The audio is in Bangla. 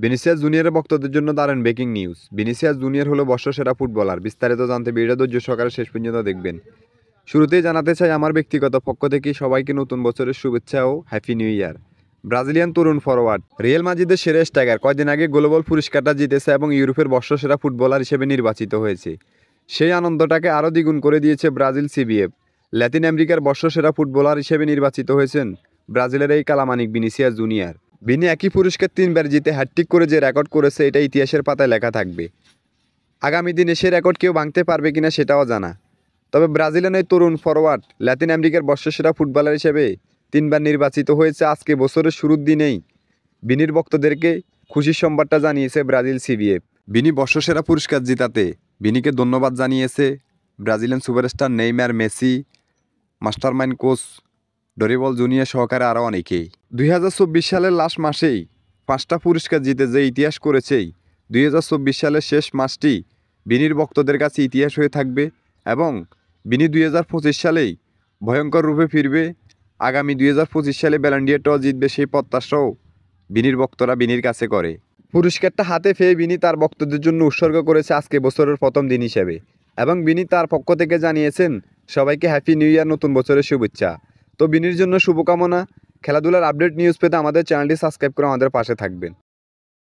ভিনিসিয়াস জুনিয়রের ভক্তদের জন্য দারুণ ব্রেকিং নিউজ। ভিনিসিয়াস জুনিয়র হলো বর্ষসেরা ফুটবলার। বিস্তারিত জানতে ভিডিওটা ধৈর্য সহকারে শেষ পর্যন্ত দেখবেন। শুরুতেই জানাতে চাই আমার ব্যক্তিগত পক্ষ থেকে সবাইকে নতুন বছরের শুভেচ্ছা ও হ্যাপি নিউ ইয়ার। ব্রাজিলিয়ান তরুণ ফরওয়ার্ড রিয়াল মাদ্রিদের সেরা স্ট্রাইকার কয়দিন আগে গ্লোবাল পুরস্কারটা জিতেছে এবং ইউরোপের বর্ষসেরা ফুটবলার হিসেবে নির্বাচিত হয়েছে। সেই আনন্দটাকে আরও দ্বিগুণ করে দিয়েছে ব্রাজিল সিবিএফ। ল্যাতিন আমেরিকার বর্ষসেরা ফুটবলার হিসেবে নির্বাচিত হয়েছেন ব্রাজিলের এই কালামানিক ভিনিসিয়াস জুনিয়র। ভিনি একই পুরস্কার 3বার জিতে হ্যাটট্রিক করে যে রেকর্ড করেছে এটা ইতিহাসের পাতায় লেখা থাকবে। আগামী দিনে সে রেকর্ড কেউ ভাঙতে পারবে কিনা সেটাও জানা। তবে ব্রাজিলিয়ান এই তরুণ ফরওয়ার্ড ল্যাতিন আমেরিকার বর্ষসেরা ফুটবলার হিসেবে 3বার নির্বাচিত হয়েছে। আজকে বছরের শুরুর দিনেই ভিনির ভক্তদেরকে খুশির সংবাদটা জানিয়েছে ব্রাজিল সিবিএফ। ভিনি বর্ষসেরা পুরস্কার জিতাতে ভিনিকে ধন্যবাদ জানিয়েছে Brazilian superstar Neymar, Messi, mastermind coach Dorival junior সহকারে আরও অনেকেই। 2024 সালের লাস্ট মাসেই 5টা পুরস্কার জিতে যে ইতিহাস করেছেই 2024 সালের শেষ মাসটি ভিনির ভক্তদের কাছে ইতিহাস হয়ে থাকবে এবং ভিনি 2025 সালেই ভয়ঙ্কর রূপে ফিরবে। আগামী 2025 সালে ব্যালন ডি অর জিতবে সেই প্রত্যাশাও ভিনির ভক্তরা ভিনির কাছে করে। পুরস্কারটা হাতে পেয়ে ভিনি তার ভক্তদের জন্য উৎসর্গ করেছে আজকে বছরের প্রথম দিন হিসেবে এবং ভিনি তার পক্ষ থেকে জানিয়েছেন সবাইকে হ্যাপি নিউ ইয়ার, নতুন বছরের শুভেচ্ছা। তো ভিনির জন্য শুভকামনা। খেলাধুলার আপডেট নিউজ পেতে আমাদের চ্যানেলটি সাবস্ক্রাইব করে আমাদের পাশে থাকবেন।